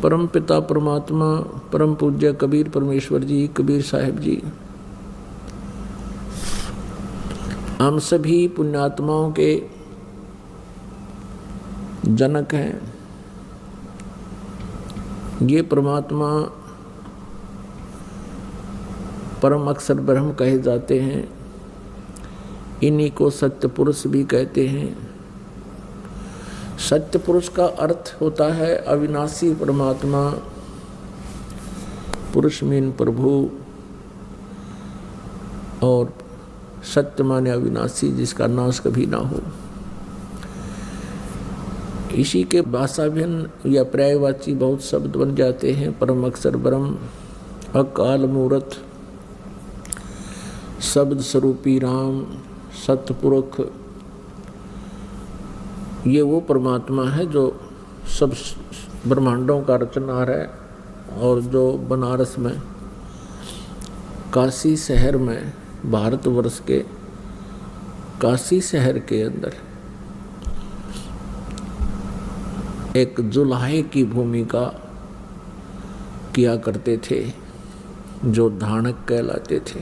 परम पिता परमात्मा परम पूज्य कबीर परमेश्वर जी, कबीर साहिब जी, हम सभी पुण्यात्माओं के जनक हैं। ये परमात्मा परम अक्षर ब्रह्म कहे जाते हैं। इन्हीं को सत्य पुरुष भी कहते हैं। सत्य पुरुष का अर्थ होता है अविनाशी परमात्मा, पुरुष मीन प्रभु, और सत्य माने अविनाशी जिसका नाश कभी ना हो। इसी के भाषाभिन्न या पर्यायवाची बहुत शब्द बन जाते हैं। परम अक्षर ब्रह्म, अकाल मूर्त, शब्द स्वरूपी राम, सतपुरुष। ये वो परमात्मा है जो सब ब्रह्मांडों का रचनहार है और जो बनारस में काशी शहर में, भारतवर्ष के काशी शहर के अंदर एक जुलाहे की भूमिका किया करते थे, जो धानक कहलाते थे।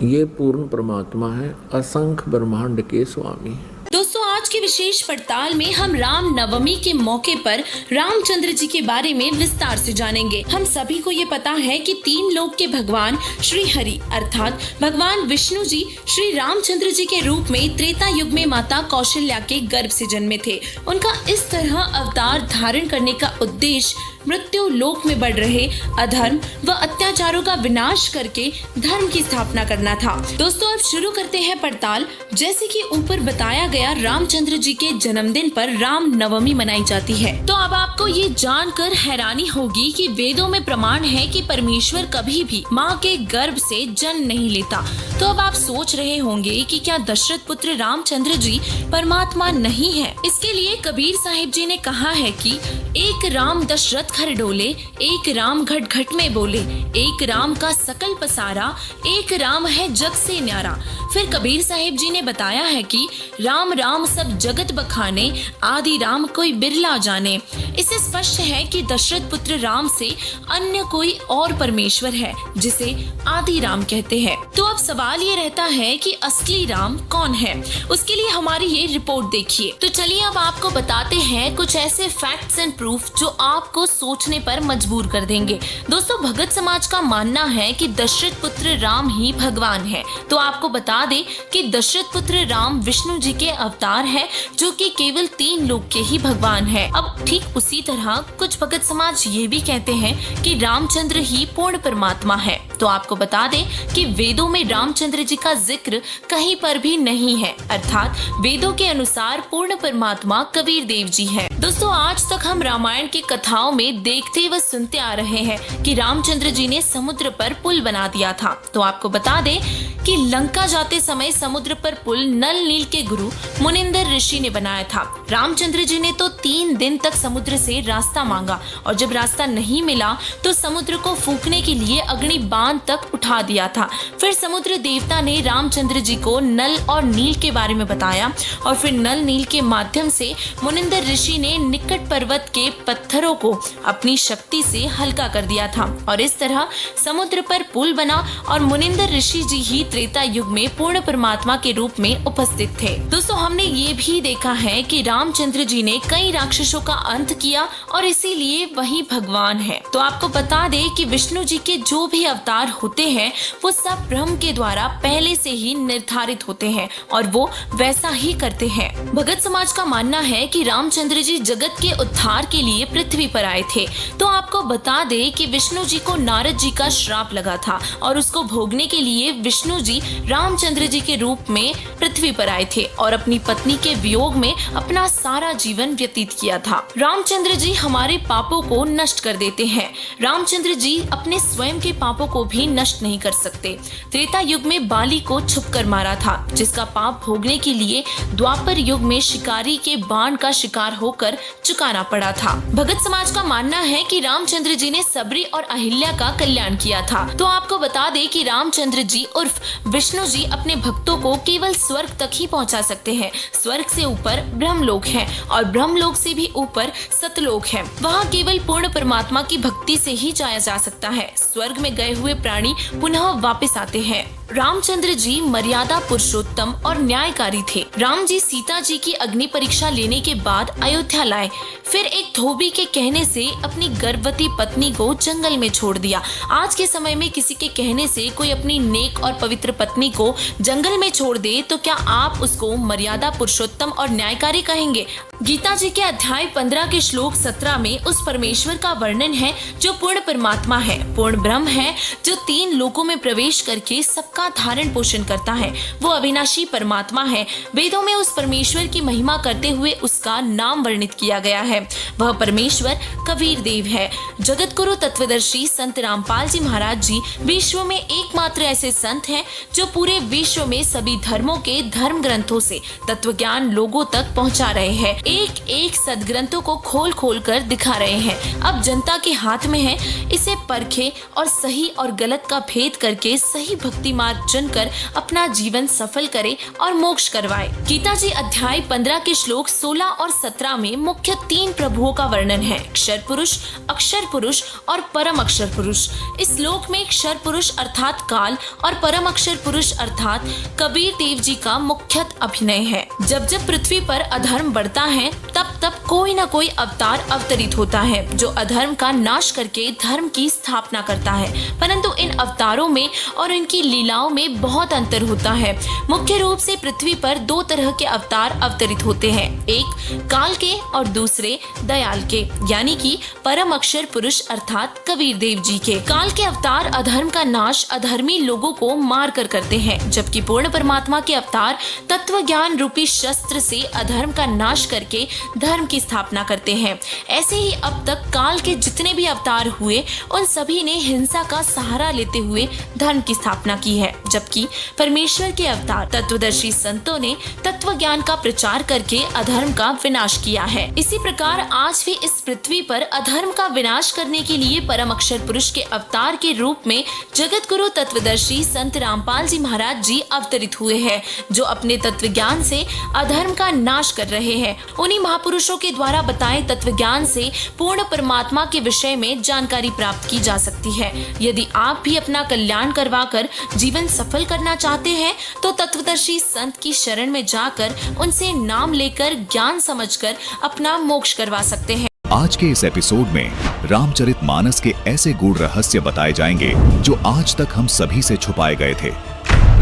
ये पूर्ण परमात्मा है, असंख्य ब्रह्मांड के स्वामी। दोस्तों, आज की विशेष पड़ताल में हम राम नवमी के मौके पर रामचंद्र जी के बारे में विस्तार से जानेंगे। हम सभी को ये पता है कि तीन लोक के भगवान श्री हरि अर्थात भगवान विष्णु जी श्री रामचंद्र जी के रूप में त्रेता युग में माता कौशल्या के गर्भ से जन्मे थे। उनका इस तरह अवतार धारण करने का उद्देश्य मृत्यु लोक में बढ़ रहे अधर्म व अत्याचारों का विनाश करके धर्म की स्थापना करना था। दोस्तों, अब शुरू करते हैं पड़ताल। जैसे कि ऊपर बताया गया, रामचंद्र जी के जन्मदिन पर राम नवमी मनाई जाती है। तो अब आपको ये जानकर हैरानी होगी कि वेदों में प्रमाण है कि परमेश्वर कभी भी माँ के गर्भ से जन्म नहीं लेता। तो अब आप सोच रहे होंगे कि क्या दशरथ पुत्र रामचंद्र जी परमात्मा नहीं है? इसके लिए कबीर साहिब जी ने कहा है कि एक राम दशरथ घर डोले, एक राम घट घट में बोले, एक राम का सकल पसारा, एक राम है जग से न्यारा। फिर कबीर साहिब जी ने बताया है कि राम राम सब जगत बखाने, आदि राम कोई बिरला जाने। इससे स्पष्ट है कि दशरथ पुत्र राम से अन्य कोई और परमेश्वर है जिसे आदि राम कहते हैं। तो अब सवाल ये रहता है कि असली राम कौन है? उसके लिए हमारी ये रिपोर्ट देखिए। तो चलिए अब आपको बताते हैं कुछ ऐसे फैक्ट्स एंड प्रूफ जो आपको सोचने पर मजबूर कर देंगे। दोस्तों, भगत समाज का मानना है कि दशरथ पुत्र राम ही भगवान है। तो आपको बता दे कि दशरथ पुत्र राम विष्णु जी के अवतार है, जो कि केवल तीन लोक के ही भगवान है। अब ठीक उसी तरह कुछ भगत समाज ये भी कहते हैं कि रामचंद्र ही पूर्ण परमात्मा है। तो आपको बता दें कि वेदों में रामचंद्र जी का जिक्र कहीं पर भी नहीं है, अर्थात वेदों के अनुसार पूर्ण परमात्मा कबीर देव जी है। दोस्तों, आज तक हम रामायण की कथाओं में देखते व सुनते आ रहे हैं कि रामचंद्र जी ने समुद्र पर पुल बना दिया था। तो आपको बता दें कि लंका जाते समय समुद्र पर पुल नल नील के गुरु मुनिंदर ऋषि ने बनाया था। रामचंद्र जी ने तो 3 दिन तक समुद्र से रास्ता मांगा और जब रास्ता नहीं मिला तो समुद्र को फूकने के लिए अग्नि बांध तक उठा दिया था। फिर समुद्र देवता ने रामचंद्र जी को नल और नील के बारे में बताया और फिर नल नील के माध्यम से मुनिंदर ऋषि ने निकट पर्वत के पत्थरों को अपनी शक्ति से हल्का कर दिया था और इस तरह समुद्र पर पुल बना और मुनिंदर ऋषि जी ही त्रेता युग में पूर्ण परमात्मा के रूप में उपस्थित थे। दोस्तों, हमने ये भी देखा है कि रामचंद्र जी ने कई राक्षसों का अंत किया और इसीलिए वही भगवान है। तो आपको बता दे कि विष्णु जी के जो भी अवतार होते हैं वो सब ब्रह्म के द्वारा पहले से ही निर्धारित होते हैं और वो वैसा ही करते हैं। भगत समाज का मानना है कि रामचंद्र जी जगत के उद्धार के लिए पृथ्वी पर आए थे। तो आपको बता दे कि विष्णु जी को नारद जी का श्राप लगा था और उसको भोगने के लिए विष्णु जी रामचंद्र जी के रूप में पृथ्वी पर आए थे और अपनी पत्नी के वियोग में अपना सारा जीवन व्यतीत किया था। रामचंद्र जी हमारे पापों को नष्ट कर देते हैं। रामचंद्र जी अपने स्वयं के पापों को भी नष्ट नहीं कर सकते। त्रेता युग में बाली को छुपकर मारा था, जिसका पाप भोगने के लिए द्वापर युग में शिकारी के बाण का शिकार होकर चुकाना पड़ा था। भगत समाज का मानना है कि रामचंद्र जी ने सबरी और अहिल्या का कल्याण किया था। तो आपको बता दे कि रामचंद्र जी उर्फ विष्णु जी अपने भक्तों को केवल स्वर्ग तक ही पहुंचा सकते हैं। स्वर्ग से ऊपर ब्रह्मलोक है और ब्रह्मलोक से भी ऊपर सतलोक है। वहाँ केवल पूर्ण परमात्मा की भक्ति से ही जाया जा सकता है। स्वर्ग में गए हुए प्राणी पुनः वापस आते हैं। रामचंद्र जी मर्यादा पुरुषोत्तम और न्यायकारी थे। राम जी सीता जी की अग्नि परीक्षा लेने के बाद अयोध्या लाए, फिर एक धोबी के कहने से अपनी गर्भवती पत्नी को जंगल में छोड़ दिया। आज के समय में किसी के कहने से कोई अपनी नेक और पवित्र पत्नी को जंगल में छोड़ दे तो क्या आप उसको मर्यादा पुरुषोत्तम और न्यायकारी कहेंगे? गीता जी के अध्याय 15 के श्लोक 17 में उस परमेश्वर का वर्णन है जो पूर्ण परमात्मा है, पूर्ण ब्रह्म है, जो 3 लोकों में प्रवेश करके सबका धारण पोषण करता है। वो अविनाशी परमात्मा है। वेदों में उस परमेश्वर की महिमा करते हुए उसका नाम वर्णित किया गया है। वह परमेश्वर कबीर देव है। जगत गुरु तत्वदर्शी संत रामपाल जी महाराज जी विश्व में एकमात्र ऐसे संत हैं जो पूरे विश्व में सभी धर्मों के धर्म ग्रंथों से तत्व ज्ञान लोगों तक पहुंचा रहे हैं। एक एक सदग्रंथों को खोल खोल कर दिखा रहे हैं। अब जनता के हाथ में है, इसे परखे और सही और गलत का भेद करके सही भक्ति मार्ग चुनकर अपना जीवन सफल करे और मोक्ष करवाए। गीता जी अध्याय 15 के श्लोक 16 और 17 में मुख्य 3 प्रभुओं का वर्णन है, अक्षर पुरुष और परम अक्षर पुरुष। इस श्लोक में अक्षर पुरुष अर्थात काल और परम अक्षर पुरुष अर्थात कबीर देव जी का मुख्यत अभिनय है। जब जब पृथ्वी पर अधर्म बढ़ता है तब तब कोई न कोई अवतार अवतरित होता है जो अधर्म का नाश करके धर्म की स्थापना करता है। परंतु इन अवतारों में और इनकी लीलाओं में बहुत अंतर होता है। मुख्य रूप से पृथ्वी पर 2 तरह के अवतार अवतरित होते हैं, एक काल के और दूसरे दयाल के, यानी कि परम अक्षर पुरुष अर्थात कबीर देव जी के। काल के अवतार अधर्म का नाश अधर्मी लोगों को मार कर करते हैं, जबकि पूर्ण परमात्मा के अवतार तत्व ज्ञान रूपी शस्त्र से अधर्म का नाश करके धर्म की स्थापना करते हैं। ऐसे ही अब तक काल के जितने भी अवतार हुए उन सभी ने हिंसा का सहारा लेते हुए धर्म की स्थापना की है, जबकि परमेश्वर के अवतार तत्वदर्शी संतों ने तत्व ज्ञान का प्रचार करके अधर्म का विनाश किया है। इसी प्रकार आज भी इस पृथ्वी पर अधर्म का विनाश करने के लिए परम अक्षर पुरुष के अवतार के रूप में जगत गुरु तत्वदर्शी संत रामपाल जी महाराज जी अवतरित हुए हैं, जो अपने तत्व ज्ञान से अधर्म का नाश कर रहे हैं। उन्हीं महापुरुषों के द्वारा बताए तत्व ज्ञान से पूर्ण परमात्मा के विषय में जानकारी प्राप्त की जा सकती है। यदि आप भी अपना कल्याण करवाकर जीवन सफल करना चाहते हैं तो तत्वदर्शी संत की शरण में जाकर उनसे नाम लेकर ज्ञान समझकर अपना मोक्ष करवा सकते हैं। आज के इस एपिसोड में रामचरितमानस के ऐसे गूढ़ रहस्य बताए जाएंगे जो आज तक हम सभी से छुपाए गए थे।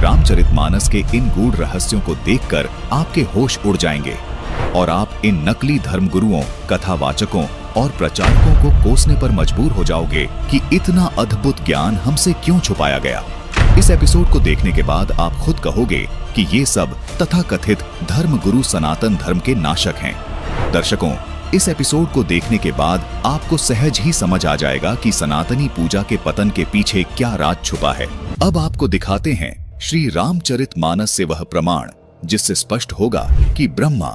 रामचरितमानस के इन गूढ़ रहस्यों को देखकर आपके होश उड़ जाएंगे और आप इन नकली धर्मगुरुओं, कथावाचकों और प्रचारकों को कोसने पर मजबूर हो जाओगे कि इतना अद्भुत ज्ञान हमसे क्यों छुपाया गया। इस एपिसोड को देखने के बाद आप खुद कहोगे कि ये सब तथाकथित धर्मगुरु सनातन धर्म के नाशक हैं। दर्शकों, इस एपिसोड को देखने के बाद आपको सहज ही समझ आ जाएगा कि सनातनी पूजा के पतन के पीछे क्या राज छुपा है। अब आपको दिखाते हैं श्री रामचरितमानस से वह प्रमाण जिससे स्पष्ट होगा कि ब्रह्मा,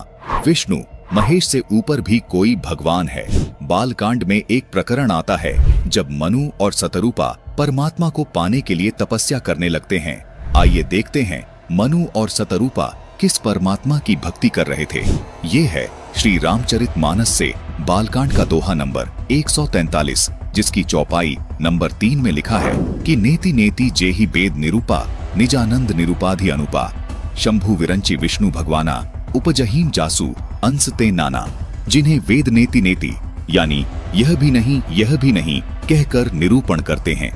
विष्णु, महेश से ऊपर भी कोई भगवान है। बालकांड में एक प्रकरण आता है जब मनु और सतरूपा परमात्मा को पाने के लिए तपस्या करने लगते हैं। आइए देखते हैं मनु और सतरूपा किस परमात्मा की भक्ति कर रहे थे। ये है श्री रामचरितमानस से बालकांड का दोहा नंबर 143, जिसकी चौपाई नंबर 3 में लिखा है कि नेति नेति जेहि वेद निरूपा निजानंद निरूपाधि अनुपा शंभु विरंची विष्णु भगवाना उपजहीम जासु अंश ते नाना। जिन्हें वेद नेति नेति यानी यह भी नहीं कहकर निरूपण करते हैं,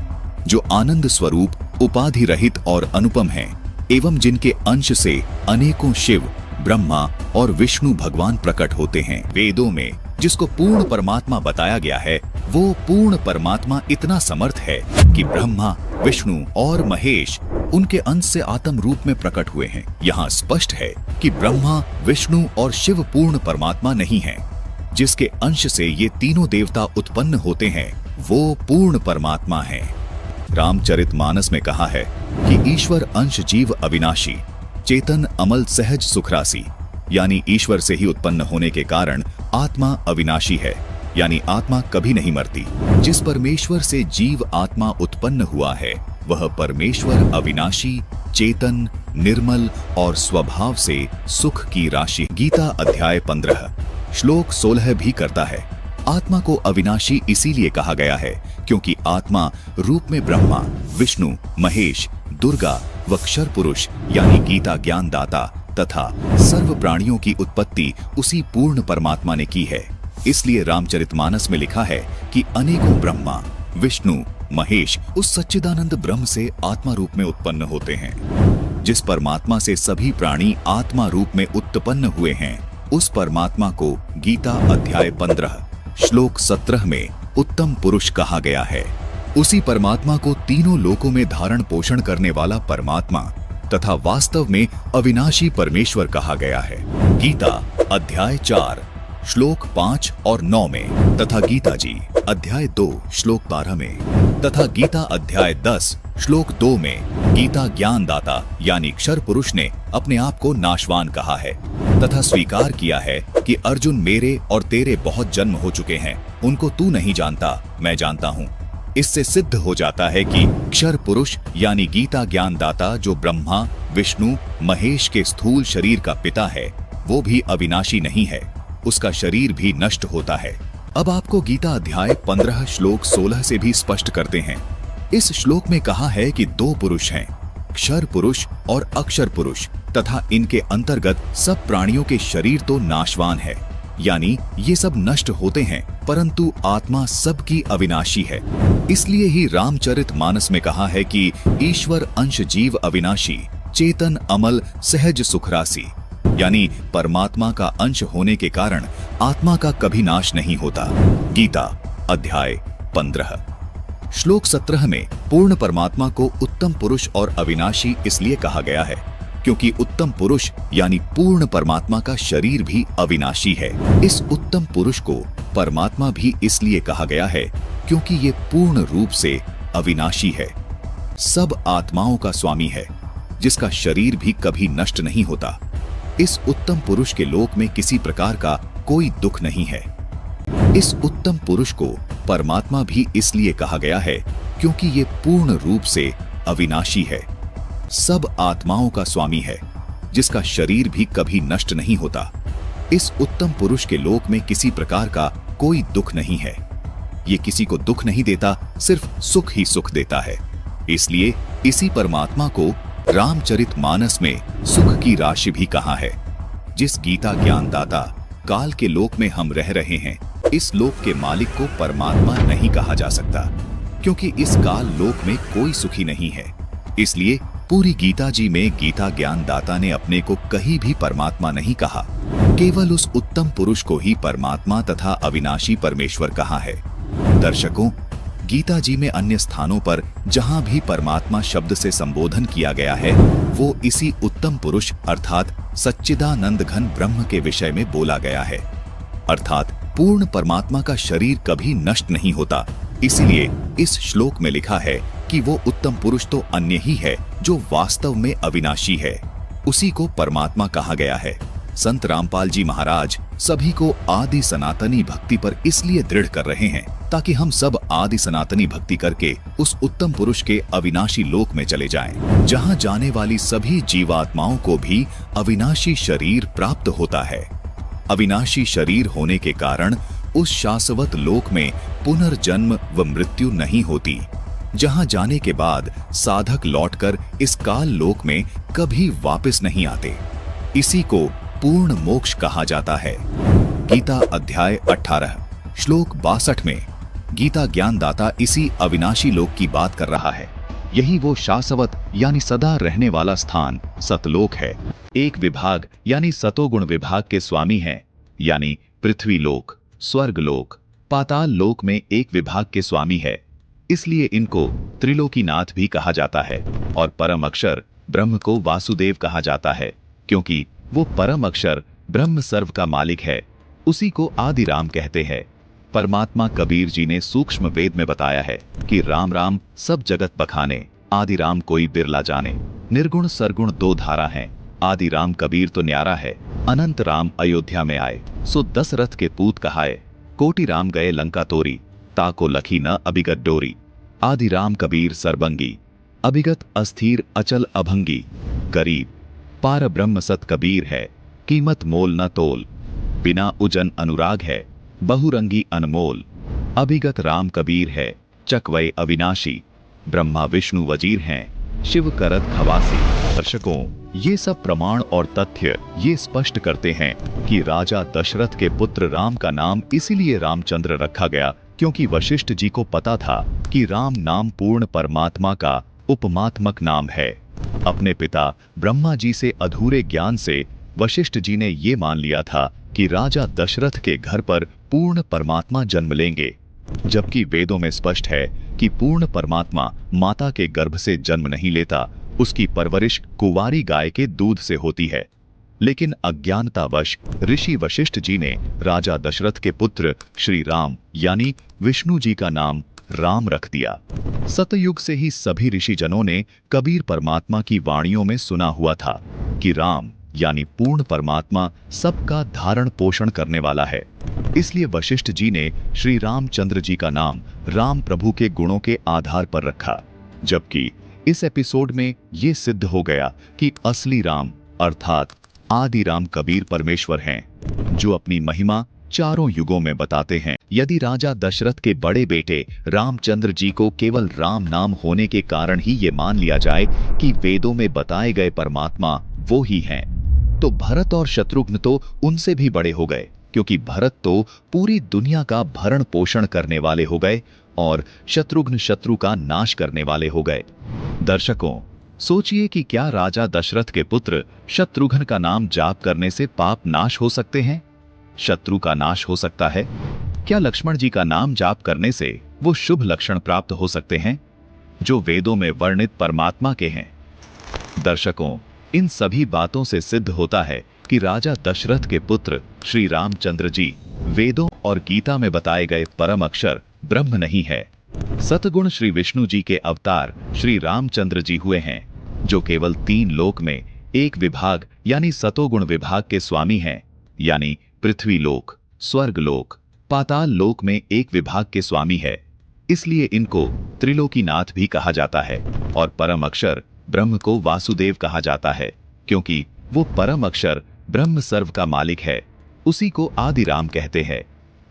जो आनंद स्वरूप उपाधि रहित और अनुपम हैं, एवं जिनके अंश से अनेकों शिव, ब्रह्मा और विष्णु भगवान प्रकट होते हैं। वेदों में जिसको पूर्ण परमात्मा बताया गया है वो पूर्ण परमात्मा इतना समर्थ है कि ब्रह्मा, विष्णु और महेश उनके अंश से आत्म रूप में प्रकट हुए हैं। यहाँ स्पष्ट है कि ब्रह्मा, विष्णु और शिव पूर्ण परमात्मा नहीं हैं। जिसके अंश से ये तीनों देवता उत्पन्न होते हैं वो पूर्ण परमात्मा है। रामचरितमानस में कहा है कि ईश्वर अंश जीव अविनाशी, चेतन अमल सहज सुखरासी, यानी ईश्वर से ही उत्पन्न होने के कारण आत्मा अविनाशी है, यानी आत्मा कभी नहीं मरती। जिस परमेश्वर से जीव आत्मा उत्पन्न हुआ है वह परमेश्वर अविनाशी, चेतन, निर्मल और स्वभाव से सुख की राशि। गीता अध्याय 15 श्लोक 16 भी करता है। आत्मा को अविनाशी इसीलिए कहा गया है क्योंकि आत्मा रूप में ब्रह्मा, विष्णु, महेश, दुर्गा व क्षर पुरुष यानी गीता ज्ञान दाता तथा सर्व प्राणियों की उत्पत्ति उसी पूर्ण परमात्मा ने की है। इसलिए रामचरितमानस में लिखा है कि अनेकों ब्रह्मा, विष्णु, महेश उस सच्चिदानंद ब्रह्म से आत्मा रूप में उत्पन्न होते हैं। जिस परमात्मा से सभी प्राणी आत्मा रूप में उत्पन्न हुए हैं उस परमात्मा को गीता अध्याय 15 श्लोक 17 में उत्तम पुरुष कहा गया है। उसी परमात्मा को तीनों लोकों में धारण पोषण करने वाला परमात्मा तथा वास्तव में अविनाशी परमेश्वर कहा गया है। गीता अध्याय 4 श्लोक 5 और 9 में तथा गीता जी अध्याय 2 श्लोक 12 में तथा गीता अध्याय 10 श्लोक 2 में गीता ज्ञान दाता यानी क्षर पुरुष ने अपने आप को नाशवान कहा है तथा स्वीकार किया है कि अर्जुन मेरे और तेरे बहुत जन्म हो चुके हैं, उनको तू नहीं जानता, मैं जानता हूँ। इससे सिद्ध हो जाता है कि क्षर पुरुष यानी गीता ज्ञान दाता जो ब्रह्मा, विष्णु, महेश के स्थूल शरीर का पिता है वो भी अविनाशी नहीं है, उसका शरीर भी नष्ट होता है। अब आपको गीता अध्याय 15 श्लोक 16 से भी स्पष्ट करते हैं। इस श्लोक में कहा है कि दो पुरुष हैं, क्षर पुरुष और अक्षर पुरुष तथा इनके अंतर्गत सब प्राणियों के शरीर तो नाशवान है यानी ये सब नष्ट होते हैं, परंतु आत्मा सबकी अविनाशी है। इसलिए ही रामचरितमानस में कहा है कि ईश्वर अंश जीव अविनाशी, चेतन अमल सहज सुखरासी, यानी परमात्मा का अंश होने के कारण आत्मा का कभी नाश नहीं होता। गीता अध्याय 15 श्लोक 17 में पूर्ण परमात्मा को उत्तम पुरुष और अविनाशी इसलिए कहा गया है क्योंकि उत्तम पुरुष यानी पूर्ण परमात्मा का शरीर भी अविनाशी है। इस उत्तम पुरुष को परमात्मा भी इसलिए कहा गया है क्योंकि ये पूर्ण रूप से अविनाशी है, सब आत्माओं का स्वामी है, जिसका शरीर भी कभी नष्ट नहीं होता। इस उत्तम पुरुष के लोक में किसी प्रकार का कोई दुख नहीं है। इस उत्तम पुरुष को परमात्मा भी इसलिए कहा गया है क्योंकि ये पूर्ण रूप से अविनाशी है, सब आत्माओं का स्वामी है, जिसका शरीर भी कभी नष्ट नहीं होता। इस उत्तम पुरुष के लोक में किसी प्रकार का कोई दुख नहीं है। ये किसी को दुख नहीं देता, सिर्फ सुख ही सुख देता है। इसलिए इसी परमात्मा को रामचरितमानस में सुख की राशि भी कहा है। जिस गीता ज्ञान दाता काल के लोक में हम रह रहे हैं, इस लोक के मालिक को परमात्मा नहीं कहा जा सकता क्योंकि इस काल लोक में कोई सुखी नहीं है। इसलिए पूरी गीता जी में गीता ज्ञान दाता ने अपने को कहीं भी परमात्मा नहीं कहा, केवल उस उत्तम पुरुष को ही परमात्मा तथा अविनाशी परमेश्वर कहा है। दर्शकों, गीता जी में अन्य स्थानों पर जहां भी परमात्मा शब्द से संबोधन किया गया है वो इसी उत्तम पुरुष अर्थात सच्चिदानंद घन ब्रह्म के विषय में बोला गया है। अर्थात पूर्ण परमात्मा का शरीर कभी नष्ट नहीं होता। इसीलिए इस श्लोक में लिखा है कि वो उत्तम पुरुष तो अन्य ही है जो वास्तव में अविनाशी है, उसी को परमात्मा कहा गया है। संत रामपाल जी महाराज सभी को आदि सनातनी भक्ति पर इसलिए दृढ़ कर रहे हैं ताकि हम सब आदि सनातनी भक्ति करके उस उत्तम पुरुष के अविनाशी लोक में चले जाएं, जहां जाने वाली सभी जीवात्माओं को भी अविनाशी शरीर प्राप्त होता है। अविनाशी शरीर होने के कारण उस शाश्वत लोक में पुनर्जन्म व मृत्यु नहीं होती, जहां जाने के बाद साधक लौटकर इस काल लोक में कभी वापस नहीं आते। इसी को पूर्ण मोक्ष कहा जाता है। गीता अध्याय 18 श्लोक 62 में गीता ज्ञान दाता इसी अविनाशी लोक की बात कर रहा है। यही वो शाश्वत यानी सदा रहने वाला स्थान सतलोक है। एक विभाग यानी सतोगुण विभाग के स्वामी हैं, यानी पृथ्वी लोक, स्वर्ग लोक, पाताल लोक में एक विभाग के स्वामी है। इसलिए इनको त्रिलोकीनाथ भी कहा जाता है और परम अक्षर ब्रह्म को वासुदेव कहा जाता है क्योंकि वो परम अक्षर ब्रह्म सर्व का मालिक है। उसी को आदि राम कहते हैं। परमात्मा कबीर जी ने सूक्ष्म वेद में बताया है कि राम राम सब जगत बखाने, आदि राम कोई बिरला जाने। निर्गुण सरगुण दो धारा हैं, आदि राम कबीर तो न्यारा है। अनंत राम अयोध्या में आए, सो दशरथ के पूत कहाए। कोटि राम गए लंका तोरी, ताको लखी न अभिगत डोरी। आदि राम कबीर सरबंगी, अभिगत अस्थिर अचल अभंगी। गरीब पार ब्रह्म सत कबीर है, कीमत मोल न तोल। बिना उजन अनुराग है, बहुरंगी अनमोल। अभिगत राम कबीर है, चकवय अविनाशी। ब्रह्मा विष्णु वजीर हैं, शिव करत खवासी। दर्शकों, ये सब प्रमाण और तथ्य ये स्पष्ट करते हैं कि राजा दशरथ के पुत्र राम का नाम इसीलिए रामचंद्र रखा गया क्योंकि वशिष्ठ जी को पता था कि राम नाम पूर्ण परमात्मा का उपमात्मक नाम है। अपने पिता ब्रह्मा जी से अधूरे ज्ञान से वशिष्ठ जी ने ये मान लिया था कि राजा दशरथ के घर पर पूर्ण परमात्मा जन्म लेंगे, जबकि वेदों में स्पष्ट है कि पूर्ण परमात्मा माता के गर्भ से जन्म नहीं लेता, उसकी परवरिश कुंवारी गाय के दूध से होती है। लेकिन अज्ञानतावश ऋषि वशिष्ठ जी ने राजा दशरथ के पुत्र श्री राम यानी विष्णु जी का नाम राम रख दिया। सतयुग से ही सभी ऋषिजनों ने कबीर परमात्मा की वाणियों में सुना हुआ था कि राम यानी पूर्ण परमात्मा सबका धारण पोषण करने वाला है। इसलिए वशिष्ठ जी ने श्री रामचंद्र जी का नाम राम प्रभु के गुणों के आधार पर रखा, जबकि इस एपिसोड में ये सिद्ध हो गया कि असली राम अर्थात आदि राम कबीर परमेश्वर हैं, जो अपनी महिमा चारों युगों में बताते हैं। यदि राजा दशरथ के बड़े बेटे रामचंद्र जी को केवल राम नाम होने के कारण ही ये मान लिया जाए कि वेदों में बताए गए परमात्मा वो ही हैं, तो भरत और शत्रुघ्न तो उनसे भी बड़े हो गए, क्योंकि भरत तो पूरी दुनिया का भरण पोषण करने वाले हो गए और शत्रुघ्न शत्रु का नाश करने वाले हो गए। दर्शकों, सोचिए कि क्या राजा दशरथ के पुत्र शत्रुघ्न का नाम जाप करने से पाप नाश हो सकते हैं? शत्रु का नाश हो सकता है? क्या लक्ष्मण जी का नाम जाप करने से वो शुभ लक्षण प्राप्त हो सकते हैं जो वेदों में वर्णित परमात्मा के हैं? दर्शकों, इन सभी बातों से सिद्ध होता है कि राजा दशरथ के पुत्र श्री रामचंद्र जी वेदों और गीता में बताए गए परम अक्षर ब्रह्म नहीं है। सतगुण श्री विष्णु जी के अवतार श्री रामचंद्र जी हुए हैं, जो केवल 3 लोक में एक विभाग यानी सतोगुण विभाग के स्वामी हैं, यानी पृथ्वी लोक, स्वर्ग लोक, पाताल लोक में एक विभाग के स्वामी है। इसलिए इनको त्रिलोकीनाथ भी कहा जाता है और परम अक्षर ब्रह्म को वासुदेव कहा जाता है, क्योंकि वो परम अक्षर ब्रह्म सर्व का मालिक है। उसी को आदि राम कहते हैं।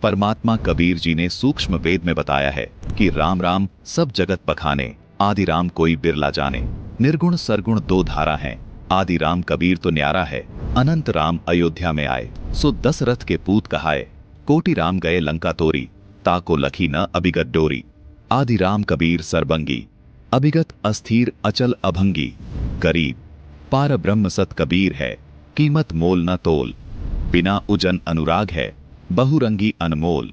परमात्मा कबीर जी ने सूक्ष्म वेद में बताया है कि राम राम सब जगत बखाने, आदि राम कोई बिरला जाने। निर्गुण सरगुण 2 धारा हैं। आदि राम कबीर तो न्यारा है, अनंत राम अयोध्या में आए, सो दशरथ के पूत कहाए। कोटि राम गए लंका तोरी, ताको लखी न अभिगत डोरी। आदि राम कबीर सरबंगी, अभिगत अस्थिर अचल अभंगी। गरीब पार ब्रह्म सत कबीर है, कीमत मोल न तोल। बिना उजन अनुराग है, बहुरंगी अनमोल।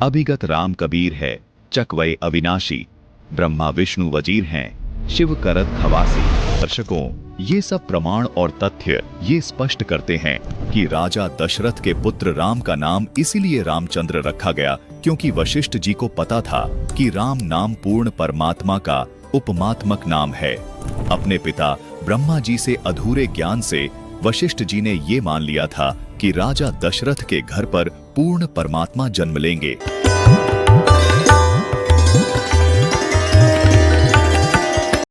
अभिगत राम कबीर है, चकवय अविनाशी। ब्रह्मा विष्णु वजीर हैं, शिव करत खवासी। दर्शकों, ये सब प्रमाण और तथ्य ये स्पष्ट करते हैं कि राजा दशरथ के पुत्र राम का नाम इसीलिए रामचंद्र रखा गया क्योंकि वशिष्ठ जी को पता था कि राम नाम पूर्ण परमात्मा का उपमात्मक नाम है। अपने पिता ब्रह्मा जी से अधूरे ज्ञान से वशिष्ठ जी ने ये मान लिया था कि राजा दशरथ के घर पर पूर्ण परमात्मा जन्म लेंगे।